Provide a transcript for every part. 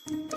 Hello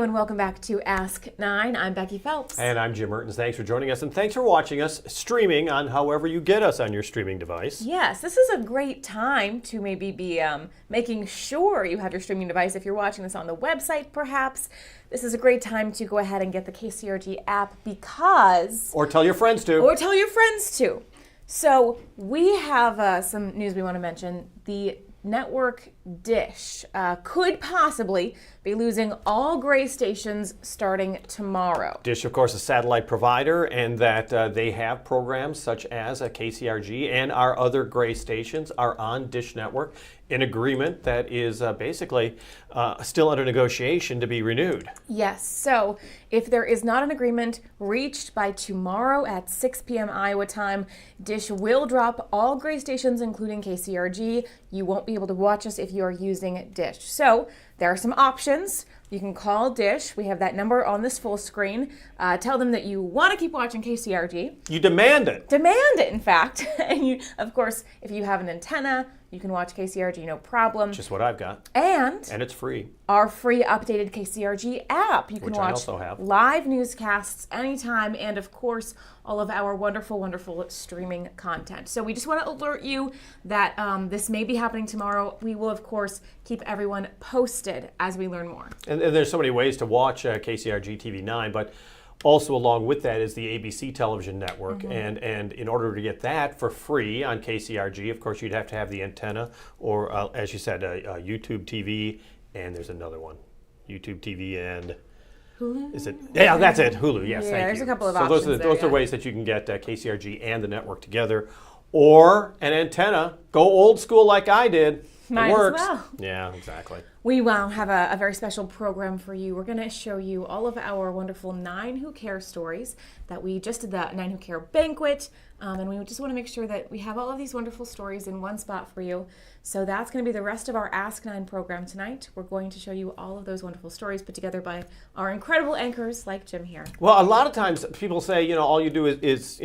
and welcome back to Ask 9. I'm Becky Phelps. And I'm Jim Mertens. Thanks for joining us, and thanks for watching us streaming on however you get us on your streaming device. Yes, this is a great time to maybe be making sure you have your streaming device. If you're watching this on the website, perhaps, this is a great time to go ahead and get the KCRG app because... Or tell your friends to. Or tell your friends to. So we have some news we want to mention. The network Dish could possibly be losing all gray stations starting tomorrow. Dish, of course, a satellite provider, and that they have programs such as KCRG and our other gray stations are on Dish Network, an agreement that is basically still under negotiation to be renewed. Yes, so if there is not an agreement reached by tomorrow at 6 p.m. Iowa time, Dish will drop all gray stations, including KCRG. You won't be able to watch us if you are using Dish. So there are some options. You can call Dish. We have that number on this full screen. Tell them that you want to keep watching KCRG. You demand it. Demand it, in fact. And you, of course, if you have an antenna, you can watch KCRG, no problem. Just what I've got. And it's free. Our free updated KCRG app. You can Which I watch also have. live newscasts anytime, and of course, all of our wonderful, wonderful streaming content. So we just want to alert you that this may be happening tomorrow. We will, of course, keep everyone posted as we learn more. And there's so many ways to watch KCRG TV9, but also along with that is the ABC television network. Mm-hmm. And in order to get that for free on KCRG, of course, you'd have to have the antenna or, as you said, YouTube TV, and there's another one, YouTube TV and... Hulu? Is it? Yeah, that's it. Hulu. Yes, Yeah, thank there's you. a couple of so options those are ways that you can get KCRG and the network together, or an antenna. Go old school like I did. Might it works. as well. Yeah, exactly. We will have a very special program for you. We're going to show you all of our wonderful 9 Who Care stories that we just did the 9 Who Care banquet. And we just want to make sure that we have all of these wonderful stories in one spot for you. So that's going to be the rest of our Ask 9 program tonight. We're going to show you all of those wonderful stories put together by our incredible anchors like Jim here. Well, a lot of times people say, all you do is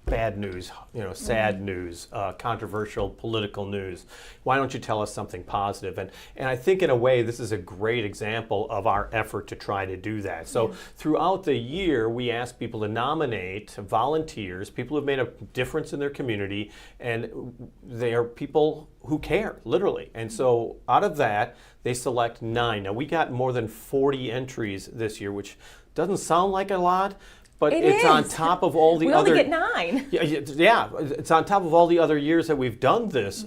bad news, sad news, controversial political news. Why don't you tell us something positive? And I think in a way this is a great example of our effort to try to do that. So throughout the year we ask people to nominate volunteers, people who have made a difference in their community, and they are people who care, literally. And so out of that they select 9. Now we got more than 40 entries this year, which doesn't sound like a lot, but it's on top of all the other... We only get 9. Yeah, it's on top of all the other years that we've done this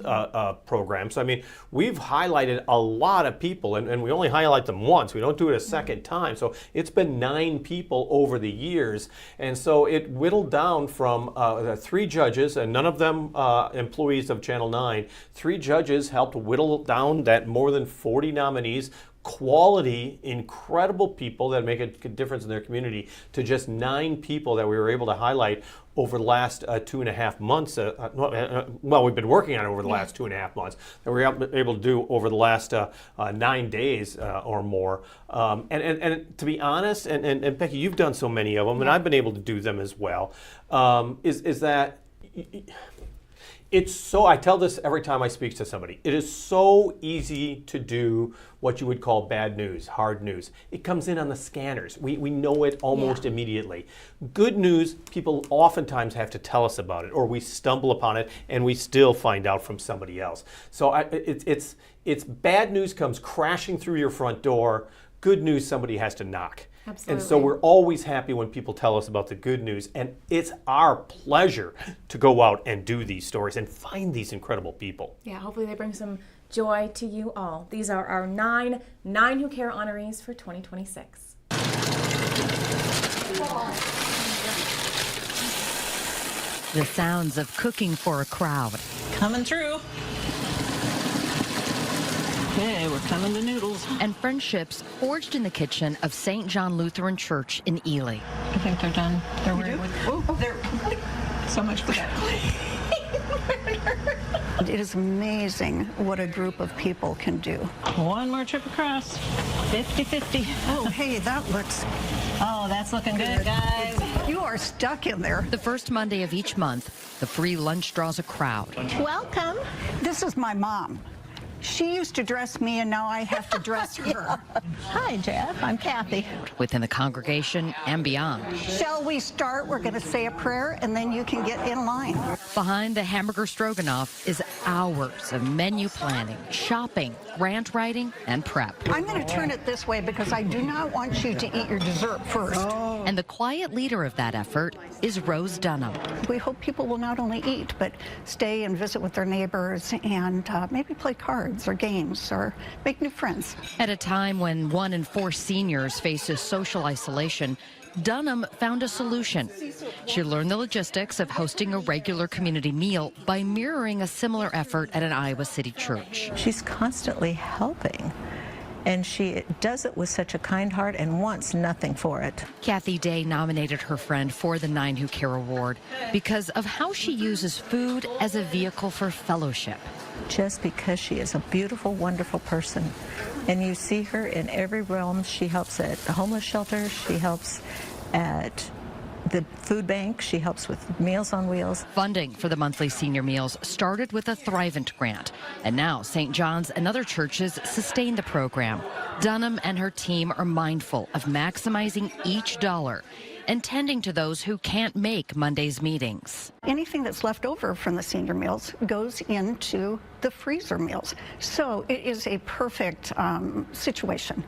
program. So, I mean, we've highlighted a lot of people, and we only highlight them once. We don't do it a second time. So it's been 9 people over the years. And so it whittled down from 3 judges, and none of them employees of Channel 9. 3 judges helped whittle down that more than 40 nominees, quality, incredible people that make a difference in their community, to just 9 people that we were able to highlight over the last 2.5 months. Well, we've been working on it over the last 2.5 months, that we were able to do over the last 9 days or more. And to be honest, and Becky, you've done so many of them, and I've been able to do them as well, is that... It's so, I tell this every time I speak to somebody, it is so easy to do what you would call bad news, hard news. It comes in on the scanners. We know it almost immediately. Good news, people oftentimes have to tell us about it, or we stumble upon it and we still find out from somebody else. So it's bad news comes crashing through your front door. Good news, somebody has to knock. Absolutely. And so we're always happy when people tell us about the good news, and it's our pleasure to go out and do these stories and find these incredible people. Yeah, hopefully they bring some joy to you all. These are our 9 Who Care honorees for 2026. The sounds of cooking for a crowd. Coming through. Okay, we're coming to noodles. And friendships forged in the kitchen of St. John Lutheran Church in Ely. I think they're done. They're ready. Oh, they're so much for that. It is amazing what a group of people can do. One more trip across. 50-50. Oh, hey, that looks Oh, that's looking good, guys. You are stuck in there. The first Monday of each month, the free lunch draws a crowd. Welcome. This is my mom. She used to dress me, and now I have to dress her. Hi, Jeff. I'm Kathy. Within the congregation and beyond. Shall we start? We're going to say a prayer, and then you can get in line. Behind the hamburger stroganoff is hours of menu planning, shopping, grant writing, and prep. I'm going to turn it this way because I do not want you to eat your dessert first. And the quiet leader of that effort is Rose Dunham. We hope people will not only eat, but stay and visit with their neighbors and maybe play cards or games or make new friends. At a time when 1 in 4 seniors faces social isolation, Dunham found a solution. She learned the logistics of hosting a regular community meal by mirroring a similar effort at an Iowa City church. She's constantly helping, and she does it with such a kind heart and wants nothing for it. Kathy Day nominated her friend for the Nine Who Care Award because of how she uses food as a vehicle for fellowship. Just because she is a beautiful, wonderful person. And you see her in every realm. She helps at the homeless shelter. She helps at the food bank. She helps with Meals on Wheels. Funding for the monthly senior meals started with a Thrivent grant, and now St. John's and other churches sustain the program. Dunham and her team are mindful of maximizing each dollar and tending to those who can't make Monday's meetings. Anything that's left over from the senior meals goes into the freezer meals. So it is a perfect situation.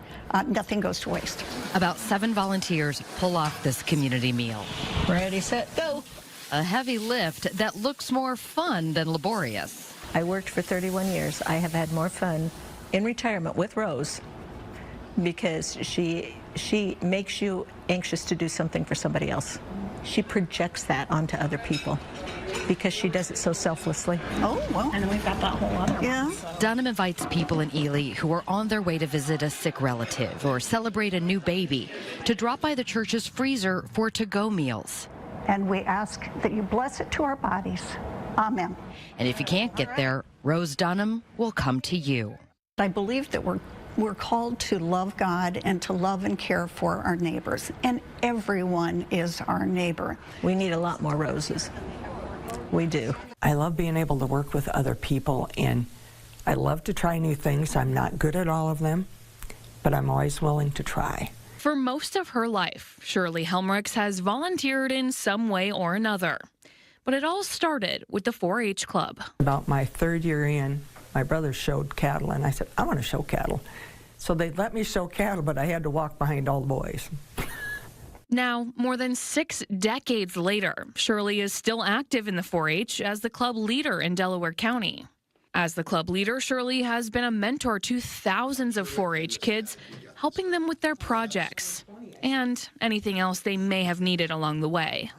Nothing goes to waste. About 7 volunteers pull off this community meal. Ready, set, go. A heavy lift that looks more fun than laborious. I worked for 31 years. I have had more fun in retirement with Rose because she makes you anxious to do something for somebody else. She projects that onto other people because she does it so selflessly. Oh, well. And then we've got that whole other Yeah. one. So. Dunham invites people in Ely who are on their way to visit a sick relative or celebrate a new baby to drop by the church's freezer for to-go meals. And we ask that you bless it to our bodies. Amen. And if you can't get there, Rose Dunham will come to you. I believe that we're called to love God and to love and care for our neighbors. And everyone is our neighbor. We need a lot more Roses. We do. I love being able to work with other people, and I love to try new things. I'm not good at all of them, but I'm always willing to try. For most of her life, Shirley Helmricks has volunteered in some way or another. But it all started with the 4-H club. About my 3rd year in, my brother showed cattle, and I said, I want to show cattle. So they let me show cattle, but I had to walk behind all the boys. Now, more than 6 decades later, Shirley is still active in the 4-H as the club leader in Delaware County. As the club leader, Shirley has been a mentor to thousands of 4-H kids, helping them with their projects and anything else they may have needed along the way.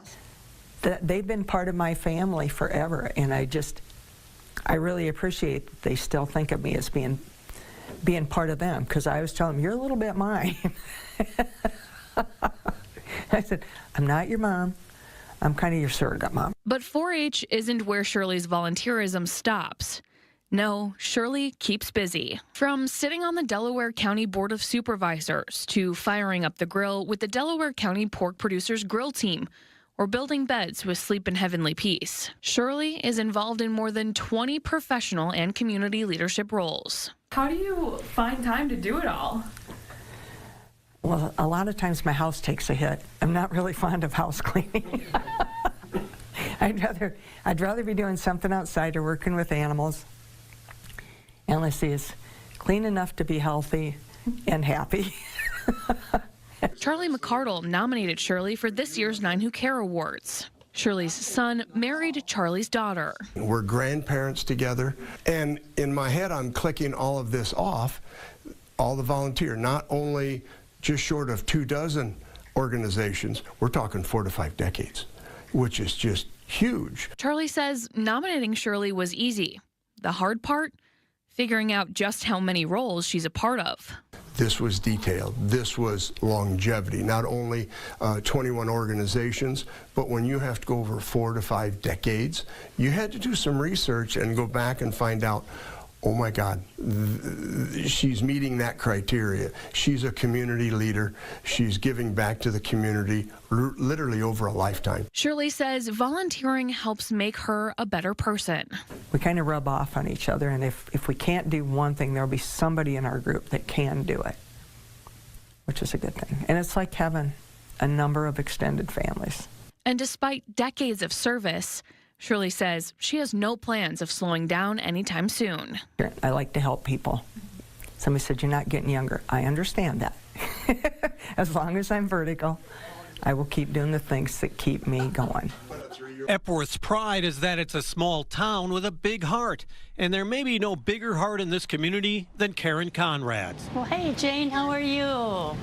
They've been part of my family forever, and I really appreciate that they still think of me as being part of them, because I always tell them, you're a little bit mine. I said, I'm not your mom. I'm kind of your surrogate mom. But 4-H isn't where Shirley's volunteerism stops. No, Shirley keeps busy. From sitting on the Delaware County Board of Supervisors to firing up the grill with the Delaware County Pork Producers Grill Team, or building beds with Sleep in Heavenly Peace, Shirley is involved in more than 20 professional and community leadership roles. How do you find time to do it all? Well, a lot of times my house takes a hit. I'm not really fond of house cleaning. I'd rather be doing something outside or working with animals. And let's see, it's clean enough to be healthy and happy. Charlie McCardle nominated Shirley for this year's Nine Who Care Awards. Shirley's son married Charlie's daughter. We're grandparents together, and in my head I'm clicking all of this off, all the volunteer, not only just short of 24 organizations, we're talking 4 to 5 decades, which is just huge. Charlie says nominating Shirley was easy. The hard part? Figuring out just how many roles she's a part of. This was detailed. This was longevity. Not only 21 organizations, but when you have to go over 4 to 5 decades, you had to do some research and go back and find out, oh my God, she's meeting that criteria. She's a community leader. She's giving back to the community literally over a lifetime. Shirley says volunteering helps make her a better person. We kind of rub off on each other, and if we can't do one thing, there'll be somebody in our group that can do it, which is a good thing. And it's like having a number of extended families. And despite decades of service, Shirley says she has no plans of slowing down anytime soon. I like to help people. Somebody said, you're not getting younger. I understand that. As long as I'm vertical, I will keep doing the things that keep me going. Epworth's pride is that it's a small town with a big heart, and there may be no bigger heart in this community than Karen Conrad's. Well, hey, Jane, how are you?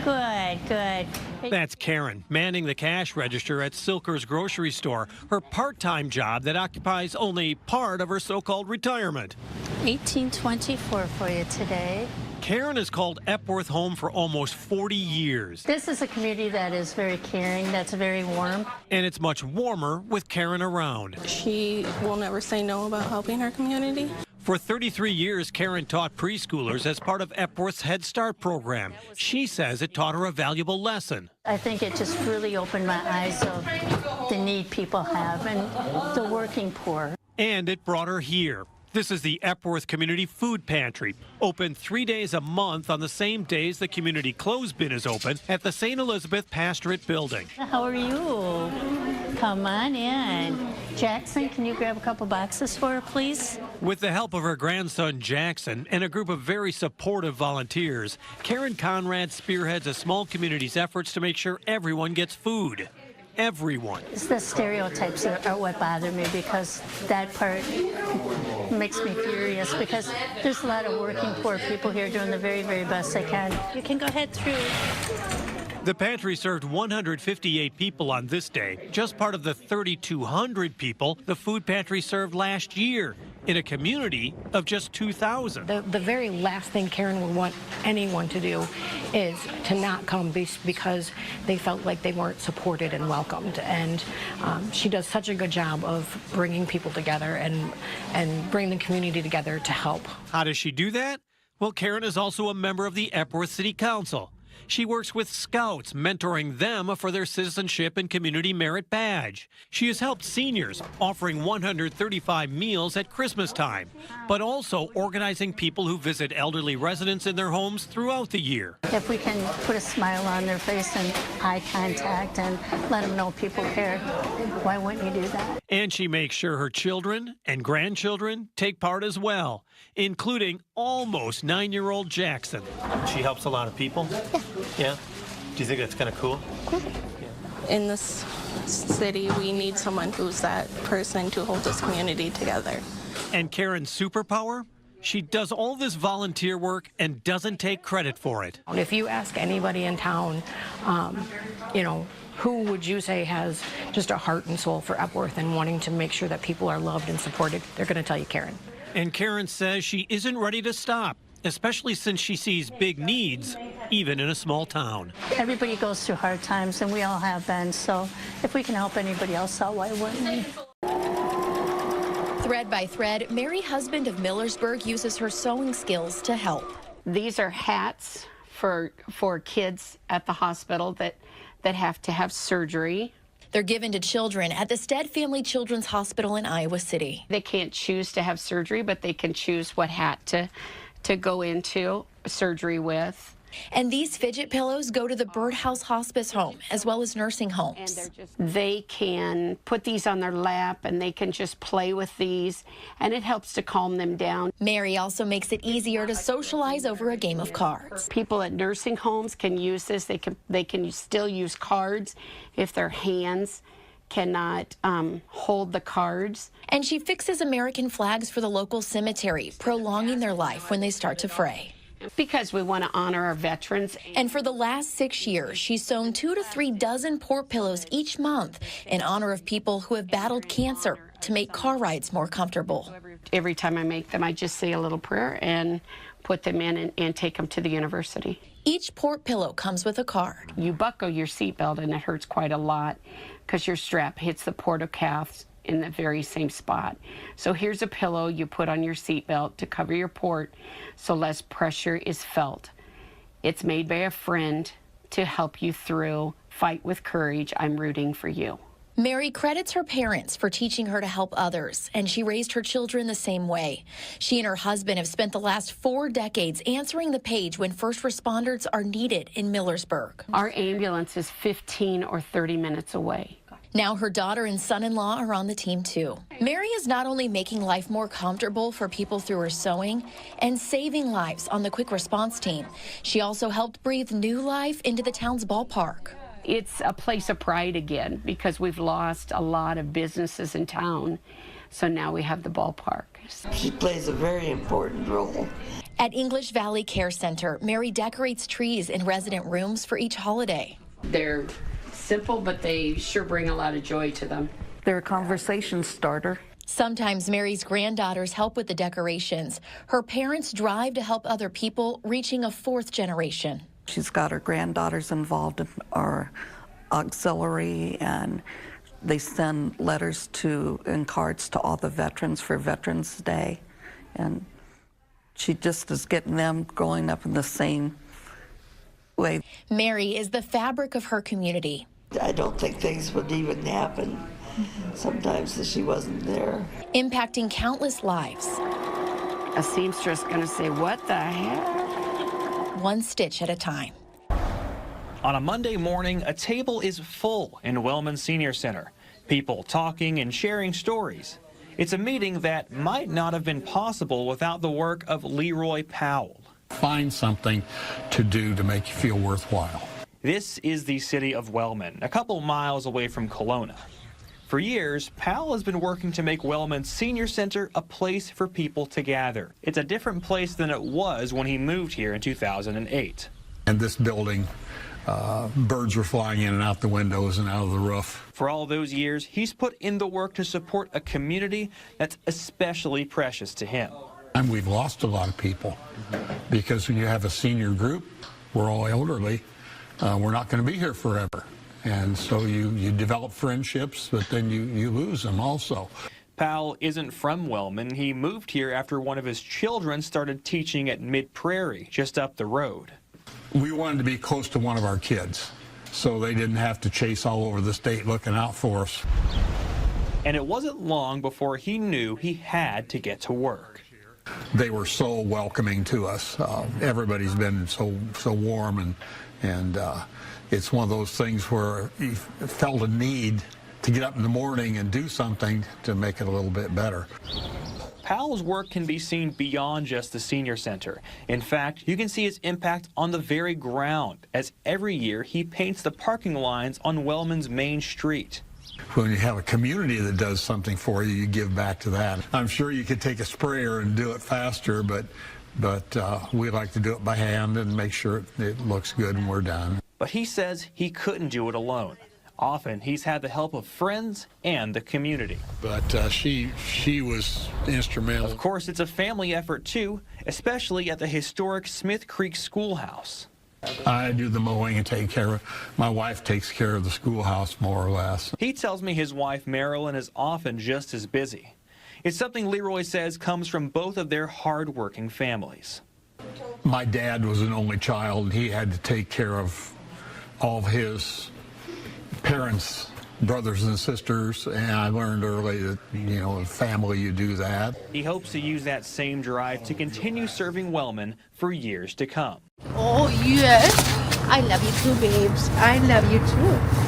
Good, good. That's Karen, manning the cash register at Silker's grocery store, her part-time job that occupies only part of her so-called retirement. $18.24 for you today. Karen has called Epworth home for almost 40 years. This is a community that is very caring, that's very warm. And it's much warmer with Karen around. She will never say no about helping her community. For 33 years, Karen taught preschoolers as part of Epworth's Head Start program. She says it taught her a valuable lesson. I think it just really opened my eyes of the need people have and the working poor. And it brought her here. This is the Epworth Community Food Pantry, open 3 days a month on the same days the community clothes bin is open at the St. Elizabeth Pastorate Building. How are you? Come on in. Jackson, can you grab a couple boxes for her, please? With the help of her grandson Jackson and a group of very supportive volunteers, Karen Conrad spearheads a small community's efforts to make sure everyone gets food. Everyone. It's the stereotypes are what bother me, because that part makes me furious, because there's a lot of working poor people here doing the very, very best they can. You can go ahead through. The pantry served 158 people on this day, just part of the 3,200 people the food pantry served last year in a community of just 2,000. The very last thing Karen would want anyone to do is to not come because they felt like they weren't supported and welcomed. And she does such a good job of bringing people together and bringing the community together to help. How does she do that? Well, Karen is also a member of the Epworth City Council. She works with Scouts, mentoring them for their Citizenship and Community Merit Badge. She has helped seniors, offering 135 meals at Christmas time, but also organizing people who visit elderly residents in their homes throughout the year. If we can put a smile on their face and eye contact and let them know people care, why wouldn't you do that? And she makes sure her children and grandchildren take part as well, including almost 9-year-old Jackson. She helps a lot of people? Yeah? Do you think that's kind of cool? In this city, we need someone who's that person to hold this community together. And Karen's superpower? She does all this volunteer work and doesn't take credit for it. If you ask anybody in town, who would you say has just a heart and soul for Epworth and wanting to make sure that people are loved and supported, they're going to tell you Karen. And Karen says she isn't ready to stop, especially since she sees big needs, even in a small town. Everybody goes through hard times, and we all have been, so if we can help anybody else out, why wouldn't we? Thread by thread, Mary Husband of Millersburg uses her sewing skills to help. These are hats for kids at the hospital that have to have surgery. They're given to children at the Stead Family Children's Hospital in Iowa City. They can't choose to have surgery, but they can choose what hat to go into surgery with. And these fidget pillows go to the Birdhouse Hospice Home, as well as nursing homes. They can put these on their lap, and they can just play with these, and it helps to calm them down. Mary also makes it easier to socialize over a game of cards. People at nursing homes can use this. They can still use cards if their hands cannot hold the cards. And she fixes American flags for the local cemetery, prolonging their life when they start to fray. Because we want to honor our veterans. And for the last 6 years, she's sewn 2 to 3 dozen port pillows each month in honor of people who have battled cancer to make car rides more comfortable. Every time I make them, I just say a little prayer and put them in and take them to the university. Each port pillow comes with a card. You buckle your seatbelt and it hurts quite a lot because your strap hits the portocaths in the very same spot. So here's a pillow you put on your seatbelt to cover your port so less pressure is felt. It's made by a friend to help you through. Fight with courage. I'm rooting for you. Mary credits her parents for teaching her to help others, and she raised her children the same way. She and her husband have spent the last 4 decades answering the page when first responders are needed in Millersburg. Our ambulance is 15 or 30 minutes away. Now her daughter and son-in-law are on the team too. Mary is not only making life more comfortable for people through her sewing and saving lives on the quick response team. She also helped breathe new life into the town's ballpark. It's a place of pride again because we've lost a lot of businesses in town. So now we have the ballpark. She plays a very important role. At English Valley Care Center, Mary decorates trees in resident rooms for each holiday. They're simple, but they sure bring a lot of joy to them. They're a conversation starter. Sometimes Mary's granddaughters help with the decorations. Her parents drive to help other people, reaching a 4th generation. She's got her granddaughters involved in our auxiliary, and they send letters and cards to all the veterans for Veterans Day. And she just is getting them growing up in the same way. Mary is the fabric of her community. I don't think things would even happen sometimes if she wasn't there. Impacting countless lives. A seamstress gonna say, what the heck? One stitch at a time. On a Monday morning, a table is full in Wellman Senior Center. People talking and sharing stories. It's a meeting that might not have been possible without the work of Leroy Powell. Find something to do to make you feel worthwhile. This is the city of Wellman, a couple miles away from Kelowna. For years, Powell has been working to make Wellman Senior Center a place for people to gather. It's a different place than it was when he moved here in 2008. And this building, birds were flying in and out the windows and out of the roof. For all those years, he's put in the work to support a community that's especially precious to him. And we've lost a lot of people because when you have a senior group, we're all elderly, we're not going to be here forever. And so you develop friendships, but then you lose them also. Powell isn't from Wellman. He moved here after one of his children started teaching at Mid-Prairie, just up the road. We wanted to be close to one of our kids, so they didn't have to chase all over the state looking out for us. And it wasn't long before he knew he had to get to work. They were so welcoming to us. Everybody's been so warm, and it's one of those things where you felt a need to get up in the morning and do something to make it a little bit better. Powell's work can be seen beyond just the senior center. In fact, you can see his impact on the very ground, as every year he paints the parking lines on Wellman's main street. When you have a community that does something for you, you give back to that. I'm sure you could take a sprayer and do it faster, but we like to do it by hand and make sure it looks good when we're done. But he says he couldn't do it alone. Often he's had the help of friends and the community. But she was instrumental. Of course, it's a family effort too, especially at the historic Smith Creek Schoolhouse. I do the mowing and take care of, my wife takes care of the schoolhouse more or less. He tells me his wife Marilyn is often just as busy. It's something Leroy says comes from both of their hard-working families. My dad was an only child. He had to take care of all of his parents, brothers and sisters, and I learned early that, you know, in family you do that. He hopes to use that same drive to continue serving Wellman for years to come. Oh, yes. I love you too, babes. I love you too.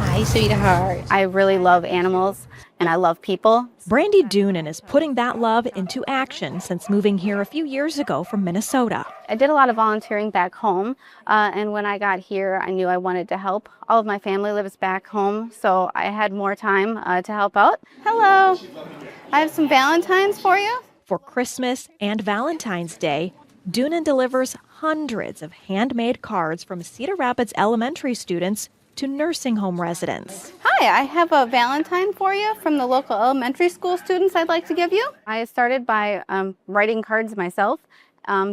Hi, sweetheart. I really love animals, and I love people. Brandy Doonan is putting that love into action since moving here a few years ago from Minnesota. I did a lot of volunteering back home, and when I got here, I knew I wanted to help. All of my family lives back home, so I had more time to help out. Hello. I have some Valentines for you. For Christmas and Valentine's Day, Doonan delivers hundreds of handmade cards from Cedar Rapids elementary students to nursing home residents. Hi, I have a Valentine for you from the local elementary school students I'd like to give you. I started by writing cards myself,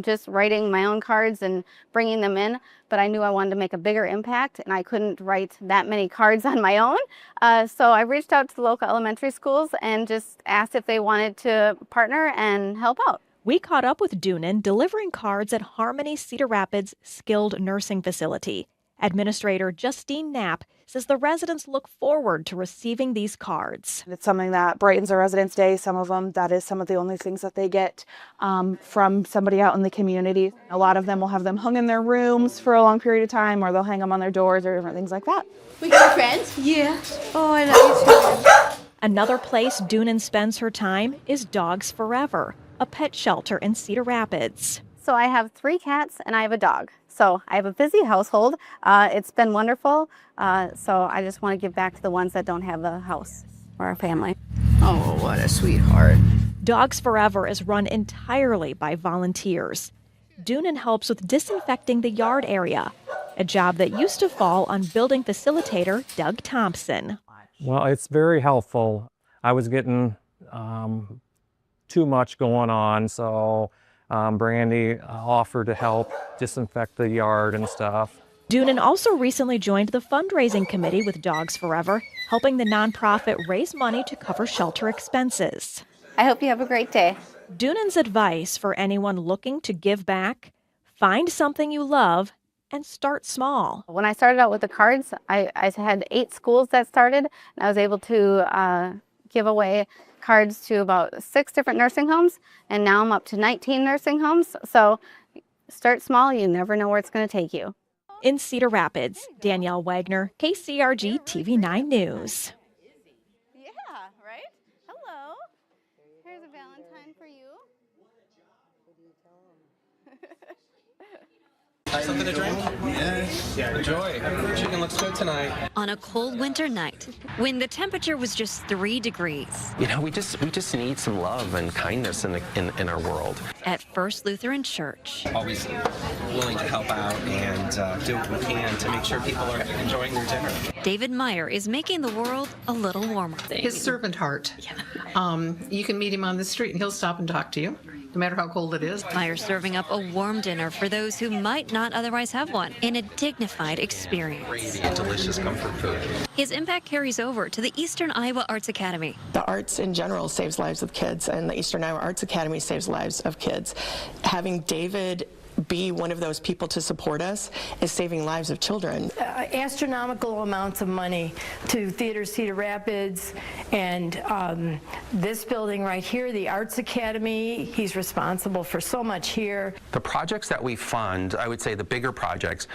just writing my own cards and bringing them in, but I knew I wanted to make a bigger impact, and I couldn't write that many cards on my own. So I reached out to the local elementary schools and just asked if they wanted to partner and help out. We caught up with Doonan delivering cards at Harmony Cedar Rapids Skilled Nursing Facility. Administrator Justine Knapp says the residents look forward to receiving these cards. It's something that brightens their Residents' Day. Some of them, that is some of the only things that they get from somebody out in the community. A lot of them will have them hung in their rooms for a long period of time, or they'll hang them on their doors or different things like that. We got friends? Yes. Oh, I love you too. Another place Doonan spends her time is Dogs Forever, a pet shelter in Cedar Rapids. So I have 3 cats and I have a dog. So I have a busy household. It's been wonderful. So I just want to give back to the ones that don't have a house or a family. Oh, what a sweetheart. Dogs Forever is run entirely by volunteers. Doonan helps with disinfecting the yard area, a job that used to fall on building facilitator Doug Thompson. Well, it's very helpful. I was getting too much going on, so Brandy offered to help disinfect the yard and stuff. Doonan also recently joined the fundraising committee with Dogs Forever, helping the nonprofit raise money to cover shelter expenses. I hope you have a great day. Doonan's advice for anyone looking to give back: find something you love and start small. When I started out with the cards, I had 8 schools that started, and I was able to give away cards to about 6 different nursing homes, and now I'm up to 19 nursing homes. So start small, you never know where it's going to take you. In Cedar Rapids, Danielle Wagner, KCRG TV 9 News. Yeah, right? Hello. Here's a Valentine for you. Something to drink? Yes. Enjoy. Chicken looks good tonight. On a cold winter night, when the temperature was just 3 degrees. You know, we just need some love and kindness in our world. At First Lutheran Church. Always willing to help out and do what we can to make sure people are enjoying their dinner. David Meyer is making the world a little warmer. His servant heart. You can meet him on the street and he'll stop and talk to you, no matter how cold it is. Meyer serving up a warm dinner for those who might not otherwise have one in a dignified experience. Gravy and delicious comfort food. His impact carries over to the Eastern Iowa Arts Academy. The arts in general saves lives of kids, and the Eastern Iowa Arts Academy saves lives of kids. Having David be one of those people to support us is saving lives of children. Astronomical amounts of money to Theater Cedar Rapids and this building right here, the Arts Academy. He's responsible for so much here. The projects that we fund, I would say the bigger projects,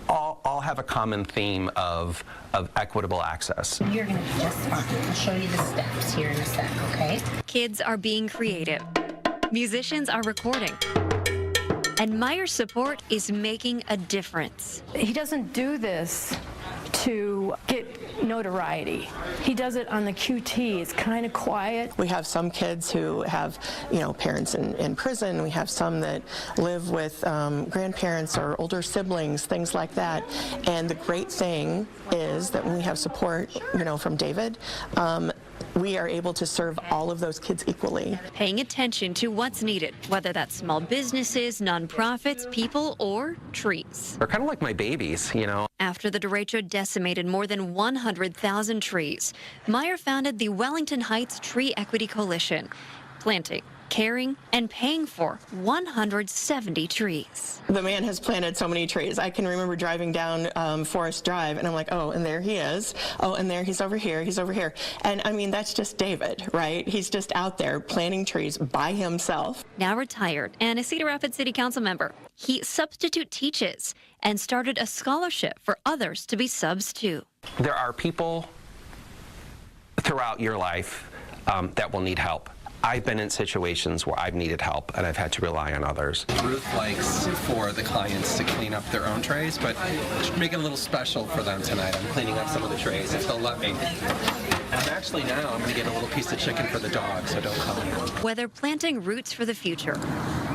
all have a common theme of equitable access. You're going to be just fine. I'll show you the steps here in a sec, okay? Kids are being creative. Musicians are recording. And Meyer's support is making a difference. He doesn't do this to get notoriety. He does it on the QT. It's kind of quiet. We have some kids who have, parents in prison. We have some that live with grandparents or older siblings, things like that. And the great thing is that when we have support, from David, we are able to serve all of those kids equally. Paying attention to what's needed, whether that's small businesses, nonprofits, people, or trees. They're kind of like my babies, After the derecho decimated more than 100,000 trees, Meyer founded the Wellington Heights Tree Equity Coalition, planting, caring, and paying for 170 trees. The man has planted so many trees. I can remember driving down Forest Drive, and I'm like, oh, and there he is. Oh, and there he's over here. He's over here. And I mean, that's just David, right? He's just out there planting trees by himself. Now retired and a Cedar Rapids City Council member, he substitute teaches and started a scholarship for others to be subs too. There are people throughout your life that will need help. I've been in situations where I've needed help and I've had to rely on others. Ruth likes for the clients to clean up their own trays, but make it a little special for them tonight. I'm cleaning up some of the trays if they'll let me. And actually now I'm going to get a little piece of chicken for the dog, so don't come here. Whether planting roots for the future,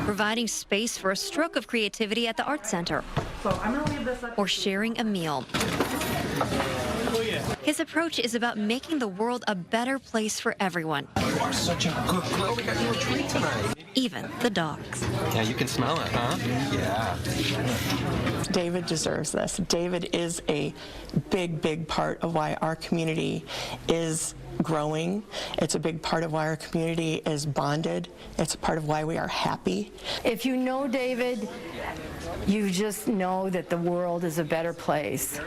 providing space for a stroke of creativity at the Art Center, or sharing a meal. His approach is about making the world a better place for everyone. You are such a good girl. We got you a treat tonight. Even the dogs. Yeah, you can smell it, huh? Yeah. David deserves this. David is a big, big part of why our community is growing. It's a big part of why our community is bonded. It's a part of why we are happy. If you know David, you just know that the world is a better place.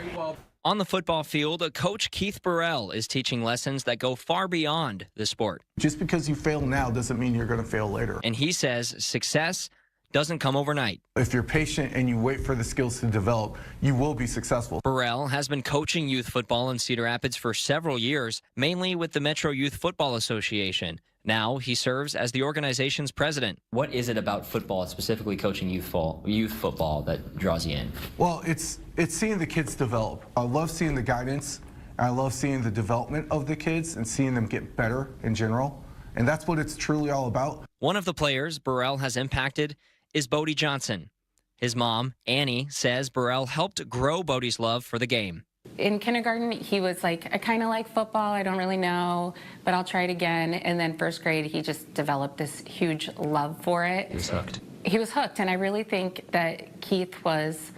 On the football field, Coach Keith Burrell is teaching lessons that go far beyond the sport. Just because you fail now doesn't mean you're going to fail later. And he says success doesn't come overnight. If you're patient and you wait for the skills to develop, you will be successful. Burrell has been coaching youth football in Cedar Rapids for several years, mainly with the Metro Youth Football Association. Now he serves as the organization's president. What is it about football, specifically coaching youth football, that draws you in? Well, it's seeing the kids develop. I love seeing the guidance. And I love seeing the development of the kids and seeing them get better in general. And that's what it's truly all about. One of the players Burrell has impacted is Bodie Johnson. His mom, Annie, says Burrell helped grow Bodie's love for the game. In kindergarten, he was like, I kind of like football. I don't really know, but I'll try it again. And then first grade, he just developed this huge love for it. He was hooked. He was hooked, and I really think that Keith was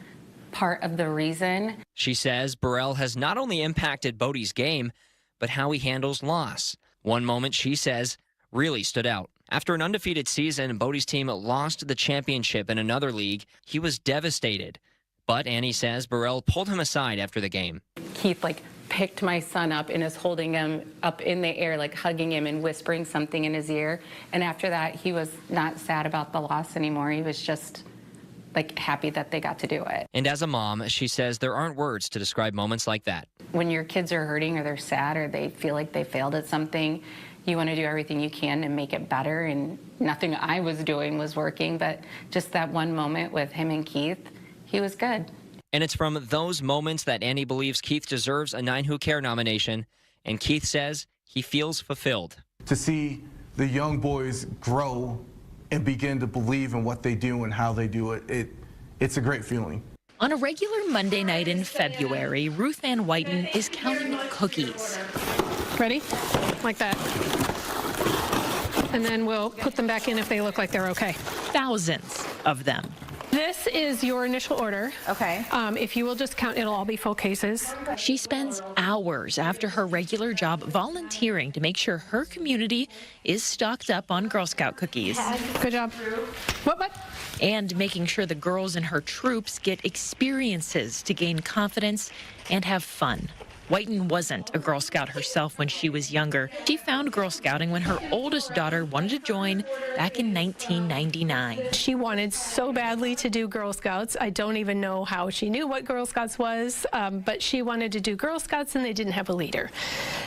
part of the reason. She says Burrell has not only impacted Bodie's game, but how he handles loss. One moment, she says, really stood out. After an undefeated season, Bodie's team lost the championship in another league. He was devastated. But Annie says Burrell pulled him aside after the game. Keith picked my son up and is holding him up in the air, hugging him and whispering something in his ear. And after that, he was not sad about the loss anymore. He was just happy that they got to do it. And as a mom, she says there aren't words to describe moments like that. When your kids are hurting or they're sad or they feel like they failed at something, you want to do everything you can to make it better. And nothing I was doing was working, but just that one moment with him and Keith, he was good. And it's from those moments that Annie believes Keith deserves a Nine Who Care nomination. And Keith says he feels fulfilled. To see the young boys grow and begin to believe in what they do and how they do it, it's a great feeling. On a regular Monday night in February, Ruth Ann Whiten is counting cookies. Ready? Like that. And then we'll put them back in if they look like they're okay. Thousands of them. This is your initial order. Okay. If you will just count, it'll all be full cases. She spends hours after her regular job volunteering to make sure her community is stocked up on Girl Scout cookies. Good job. What? And making sure the girls in her troops get experiences to gain confidence and have fun. Whiten wasn't a Girl Scout herself when she was younger. She found Girl Scouting when her oldest daughter wanted to join back in 1999. She wanted so badly to do Girl Scouts. I don't even know how she knew what Girl Scouts was, but she wanted to do Girl Scouts and they didn't have a leader.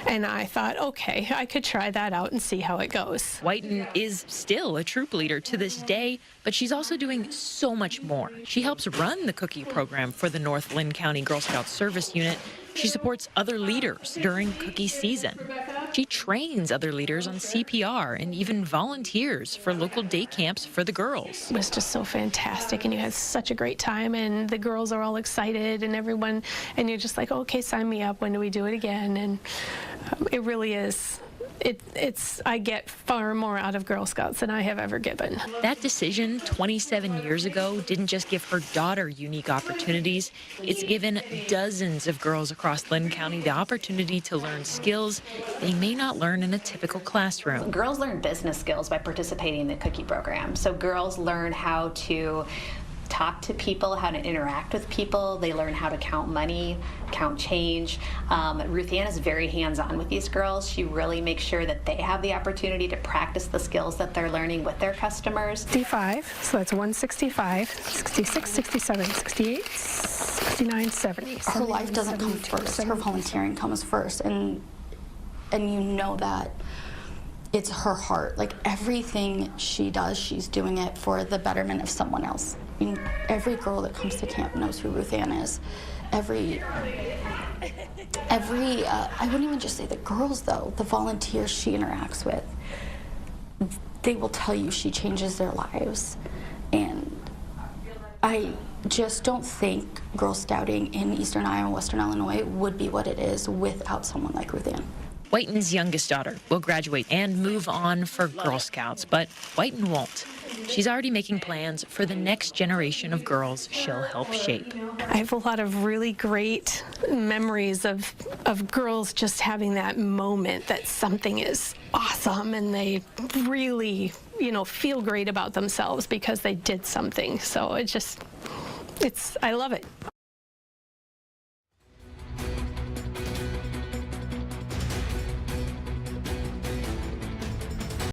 And I thought, okay, I could try that out and see how it goes. Whiten is still a troop leader to this day, but she's also doing so much more. She helps run the cookie program for the North Linn County Girl Scout Service Unit. She supports other leaders during cookie season. She trains other leaders on CPR and even volunteers for local day camps for the girls. It was just so fantastic, and you had such a great time, and the girls are all excited, and everyone, and you're just like, okay, sign me up. When do we do it again? And it really is. I get far more out of Girl Scouts than I have ever given. That decision 27 years ago didn't just give her daughter unique opportunities. It's given dozens of girls across Linn County the opportunity to learn skills they may not learn in a typical classroom. Girls learn business skills by participating in the cookie program. So girls learn how to talk to people, how to interact with people. They learn how to count money, count change. Ruth Ann is very hands-on with these girls. She really makes sure that they have the opportunity to practice the skills that they're learning with their customers. 65, so that's 165, 66, 67, 68, 69, 70. Her life doesn't come first. Her volunteering comes first, and you know that it's her heart. Like everything she does, she's doing it for the betterment of someone else. I mean, every girl that comes to camp knows who Ruth Ann is. I wouldn't even just say the girls though, the volunteers she interacts with, they will tell you she changes their lives. And I just don't think Girl Scouting in Eastern Iowa and Western Illinois would be what it is without someone like Ruth Ann. Whiten's youngest daughter will graduate and move on for Girl Scouts, but Whiten won't. She's already making plans for the next generation of girls she'll help shape. I have a lot of really great memories of girls just having that moment that something is awesome and they really, feel great about themselves because they did something. So I love it.